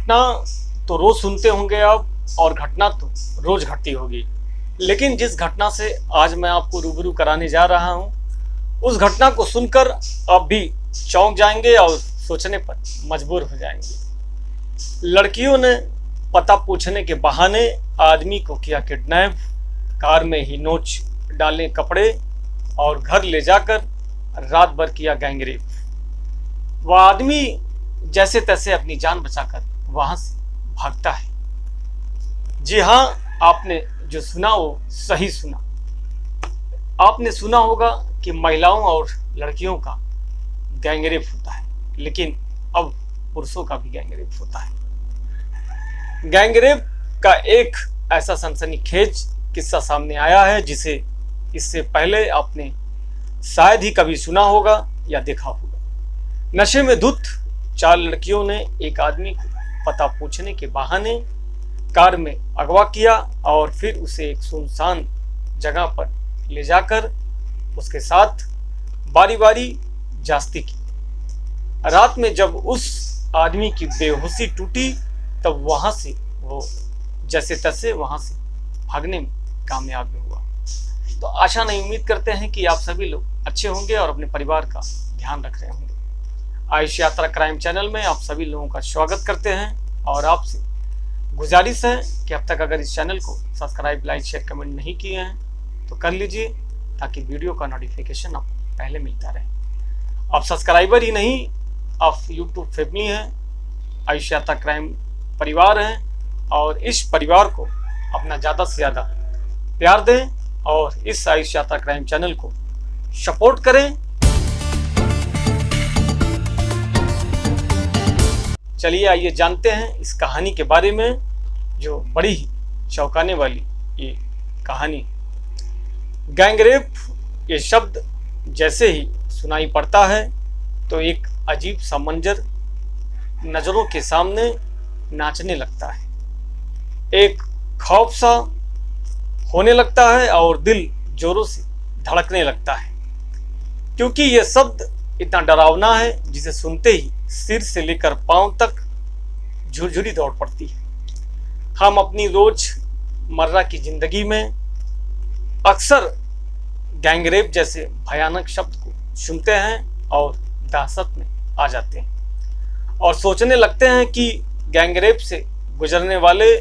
घटना तो रोज सुनते होंगे आप, और घटना तो रोज घटती होगी, लेकिन जिस घटना से आज मैं आपको रूबरू कराने जा रहा हूं, उस घटना को सुनकर आप भी चौंक जाएंगे और सोचने पर मजबूर हो जाएंगे। लड़कियों ने पता पूछने के बहाने आदमी को किया किडनैप, कार में ही नोच डाले कपड़े और घर ले जाकर रात भर किया गैंगरेप। वह आदमी जैसे तैसे अपनी जान बचाकर वहां से भागता है। जी हाँ, आपने जो सुना वो सही सुना। आपने सुना होगा कि महिलाओं और लड़कियों का गैंगरेप होता है, लेकिन अब पुरुषों का भी गैंगरेप होता है। गैंगरेप का एक ऐसा सनसनीखेज किस्सा सामने आया है जिसे इससे पहले आपने शायद ही कभी सुना होगा या देखा होगा। नशे में धुत 4 लड़कियों ने एक आदमी को पता पूछने के बहाने कार में अगवा किया और फिर उसे एक सुनसान जगह पर ले जाकर उसके साथ बारी बारी जास्ती की। रात में जब उस आदमी की बेहोशी टूटी तब वहां से वो जैसे तैसे वहां से भागने में कामयाब हुआ। तो आशा नहीं, उम्मीद करते हैं कि आप सभी लोग अच्छे होंगे और अपने परिवार का ध्यान रख रहे होंगे। आयुष यात्रा क्राइम चैनल में आप सभी लोगों का स्वागत करते हैं और आपसे गुजारिश है कि अब तक अगर इस चैनल को सब्सक्राइब, लाइक, शेयर, कमेंट नहीं किए हैं तो कर लीजिए, ताकि वीडियो का नोटिफिकेशन आपको पहले मिलता रहे। आप सब्सक्राइबर ही नहीं, आप यूट्यूब फैमिली हैं, आयुष यात्रा क्राइम परिवार हैं, और इस परिवार को अपना ज़्यादा से ज़्यादा प्यार दें और इस आयुष यात्रा क्राइम चैनल को सपोर्ट करें। चलिए आइए जानते हैं इस कहानी के बारे में, जो बड़ी ही चौंकाने वाली ये कहानी। गैंगरेप ये शब्द जैसे ही सुनाई पड़ता है तो एक अजीब सा मंजर नजरों के सामने नाचने लगता है। एक खौफ सा होने लगता है और दिल जोरों से धड़कने लगता है, क्योंकि यह शब्द इतना डरावना है जिसे सुनते ही सिर से लेकर पांव तक झुरझुरी दौड़ पड़ती है। हम अपनी रोजमर्रा की जिंदगी में अक्सर गैंगरेप जैसे भयानक शब्द को सुनते हैं और दहशत में आ जाते हैं और सोचने लगते हैं कि गैंगरेप से गुजरने वाले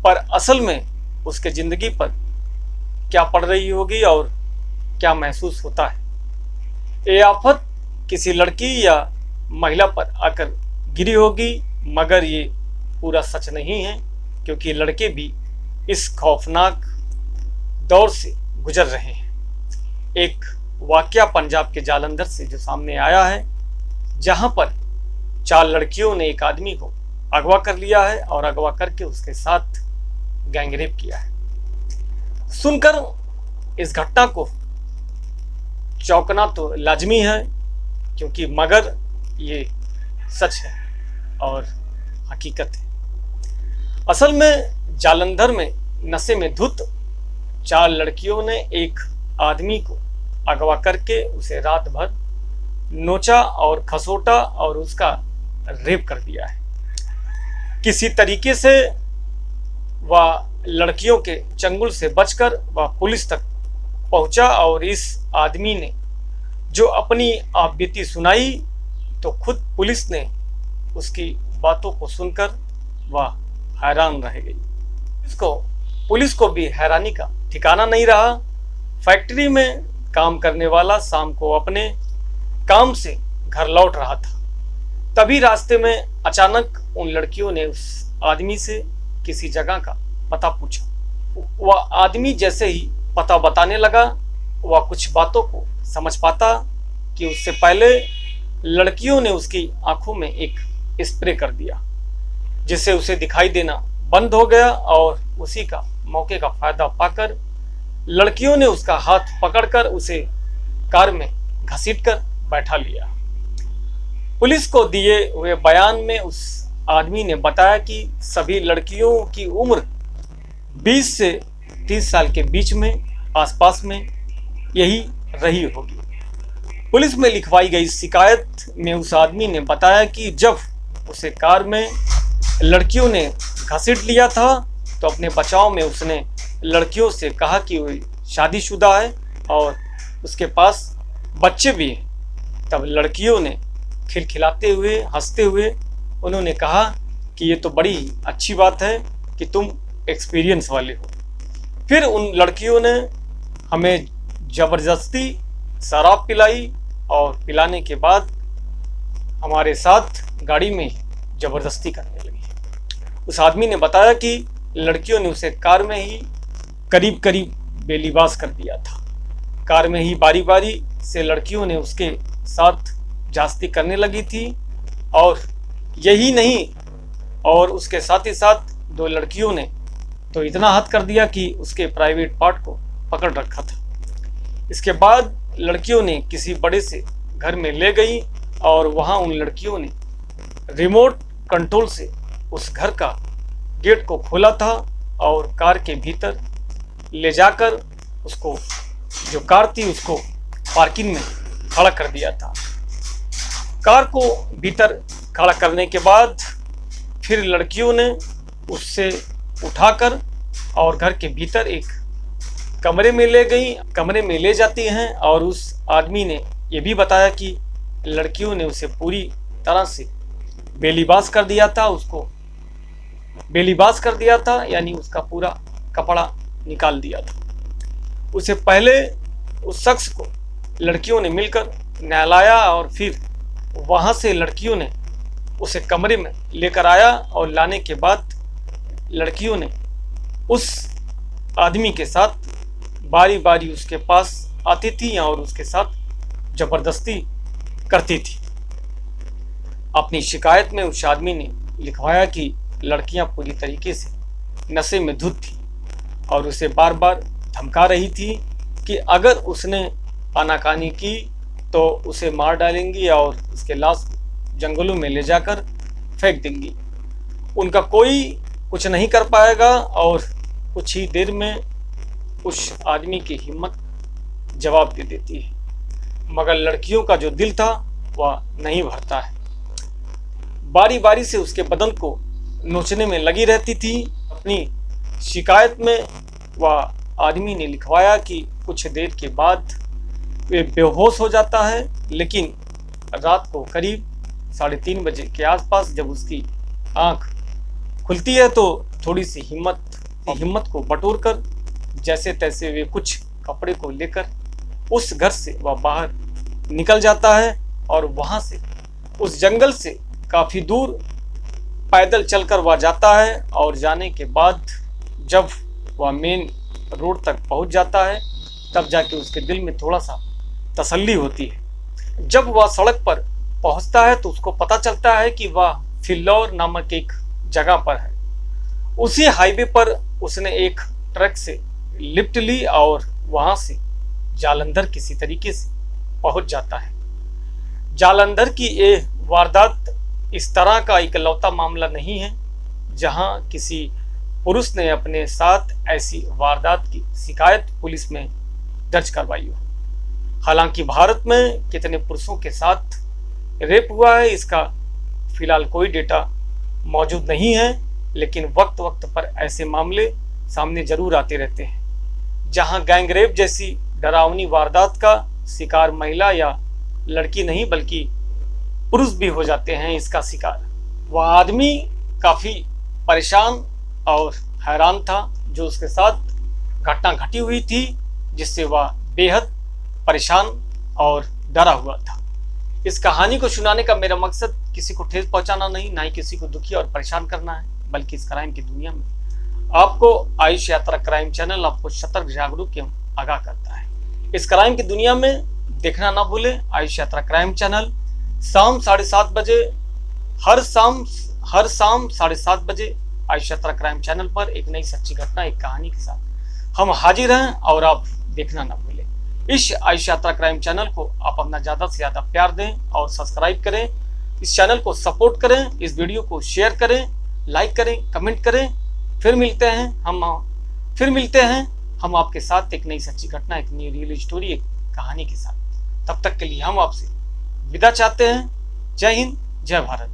पर असल में उसके जिंदगी पर क्या पड़ रही होगी और क्या महसूस होता है। ये आफत किसी लड़की या महिला पर आकर गिरी होगी, मगर ये पूरा सच नहीं है, क्योंकि लड़के भी इस खौफनाक दौर से गुजर रहे हैं। एक वाकया पंजाब के जालंधर से जो सामने आया है, जहां पर 4 लड़कियों ने एक आदमी को अगवा कर लिया है और अगवा करके उसके साथ गैंगरेप किया है। सुनकर इस घटना को चौंकना तो लाजमी है, क्योंकि मगर ये सच है और हकीकत है। असल में जालंधर में नशे में धुत 4 लड़कियों ने एक आदमी को अगवा करके उसे रात भर नोचा और खसोटा और उसका रेप कर दिया है। किसी तरीके से वह लड़कियों के चंगुल से बचकर वह पुलिस तक पहुंचा और इस आदमी ने जो अपनी आपबीती सुनाई तो खुद पुलिस ने उसकी बातों को सुनकर वह हैरान रह गई। पुलिस को भी हैरानी का ठिकाना नहीं रहा। फैक्ट्री में काम करने वाला शाम को अपने काम से घर लौट रहा था, तभी रास्ते में अचानक उन लड़कियों ने उस आदमी से किसी जगह का पता पूछा। वह आदमी जैसे ही पता बताने लगा, वह कुछ बातों को समझ पाता कि उससे पहले लड़कियों ने उसकी आंखों में एक स्प्रे कर दिया, जिससे उसे दिखाई देना बंद हो गया, और उसी का मौके का फायदा पाकर लड़कियों ने उसका हाथ पकड़कर उसे कार में घसीटकर बैठा लिया। पुलिस को दिए हुए बयान में उस आदमी ने बताया कि सभी लड़कियों की उम्र 20 से 30 साल के बीच में आसपास में यही रही होगी। पुलिस में लिखवाई गई शिकायत में उस आदमी ने बताया कि जब उसे कार में लड़कियों ने घसीट लिया था, तो अपने बचाव में उसने लड़कियों से कहा कि वो शादीशुदा है और उसके पास बच्चे भी हैं। तब लड़कियों ने खिलखिलाते हुए, हंसते हुए उन्होंने कहा कि ये तो बड़ी अच्छी बात है कि तुम एक्सपीरियंस वाले हो। फिर उन लड़कियों ने हमें ज़बरदस्ती शराब पिलाई और पिलाने के बाद हमारे साथ गाड़ी में ज़बरदस्ती करने लगी। उस आदमी ने बताया कि लड़कियों ने उसे कार में ही करीब करीब बेलिबास कर दिया था। कार में ही बारी बारी से लड़कियों ने उसके साथ जास्ती करने लगी थी, और यही नहीं, और उसके साथ ही साथ दो लड़कियों ने तो इतना हद कर दिया कि उसके प्राइवेट पार्ट को पकड़ रखा था। इसके बाद लड़कियों ने किसी बड़े से घर में ले गई और वहां उन लड़कियों ने रिमोट कंट्रोल से उस घर का गेट को खोला था और कार के भीतर ले जाकर उसको, जो कार थी उसको पार्किंग में खड़ा कर दिया था। कार को भीतर खड़ा करने के बाद फिर लड़कियों ने उससे उठाकर और घर के भीतर एक कमरे में ले गई, कमरे में ले जाती हैं। और उस आदमी ने यह भी बताया कि लड़कियों ने उसे पूरी तरह से बेलिबास कर दिया था, उसको बेलिबास कर दिया था, यानी उसका पूरा कपड़ा निकाल दिया था। उसे पहले उस शख्स को लड़कियों ने मिलकर नहलाया और फिर वहां से लड़कियों ने उसे कमरे में लेकर आया, और लाने के बाद लड़कियों ने उस आदमी के साथ बारी बारी उसके पास आती थी और उसके साथ जबरदस्ती करती थी। अपनी शिकायत में उस आदमी ने लिखवाया कि लड़कियां पूरी तरीके से नशे में धुत थी और उसे बार बार धमका रही थी कि अगर उसने आनाकानी की तो उसे मार डालेंगी और उसके लाश जंगलों में ले जाकर फेंक देंगी। उनका कोई कुछ नहीं कर पाएगा, और कुछ ही देर में उस आदमी की हिम्मत जवाब दे देती है, मगर लड़कियों का जो दिल था वह नहीं भरता है। बारी बारी से उसके बदन को नोचने में लगी रहती थी। अपनी शिकायत में वह आदमी ने लिखवाया कि कुछ देर के बाद वे बेहोश हो जाता है, लेकिन रात को करीब 3:30 बजे के आसपास जब उसकी आंख खुलती है तो थोड़ी सी हिम्मत को बटोरकर जैसे तैसे वे कुछ कपड़े को लेकर उस घर से वह बाहर निकल जाता है, और वहां से उस जंगल से काफी दूर पैदल चलकर वह जाता है। और जाने के बाद जब वह मेन रोड तक पहुंच जाता है तब जाके उसके दिल में थोड़ा सा तसल्ली होती है। जब वह सड़क पर पहुंचता है तो उसको पता चलता है कि वह फिल्लौर नामक एक जगह पर है। उसी हाईवे पर उसने एक ट्रक से लिफ्ट ली और वहां से जालंधर किसी तरीके से पहुंच जाता है। जालंधर की ये वारदात इस तरह का इकलौता मामला नहीं है जहां किसी पुरुष ने अपने साथ ऐसी वारदात की शिकायत पुलिस में दर्ज करवाई हो। हालांकि भारत में कितने पुरुषों के साथ रेप हुआ है इसका फिलहाल कोई डेटा मौजूद नहीं है, लेकिन वक्त वक्त पर ऐसे मामले सामने जरूर आते रहते हैं जहां गैंगरेप जैसी डरावनी वारदात का शिकार महिला या लड़की नहीं बल्कि पुरुष भी हो जाते हैं इसका शिकार। वह आदमी काफी परेशान और हैरान था जो उसके साथ घटना घटी हुई थी, जिससे वह बेहद परेशान और डरा हुआ था। इस कहानी को सुनाने का मेरा मकसद किसी को ठेस पहुंचाना नहीं, ना ही किसी को दुखी और परेशान करना है, बल्कि इस क्राइम की दुनिया में आपको आयुष यात्रा क्राइम चैनल आपको सतर्क, जागरूक एवं आगाह करता है। इस क्राइम की दुनिया में देखना ना भूले आयुष यात्रा क्राइम चैनल शाम 7:30 बजे, हर शाम 7:30 बजे आयुष यात्रा क्राइम चैनल पर एक नई सच्ची घटना, एक कहानी के साथ हम हाजिर हैं और आप देखना ना भूलें। इस आयुष यात्रा क्राइम चैनल को आप अपना ज्यादा से ज्यादा प्यार दें और सब्सक्राइब करें, इस चैनल को सपोर्ट करें, इस वीडियो को शेयर करें, लाइक करें, कमेंट करें। फिर मिलते हैं हम आपके साथ एक नई सच्ची घटना, एक नई रियल स्टोरी, एक कहानी के साथ। तब तक के लिए हम आपसे विदा चाहते हैं। जय हिंद, जय भारत।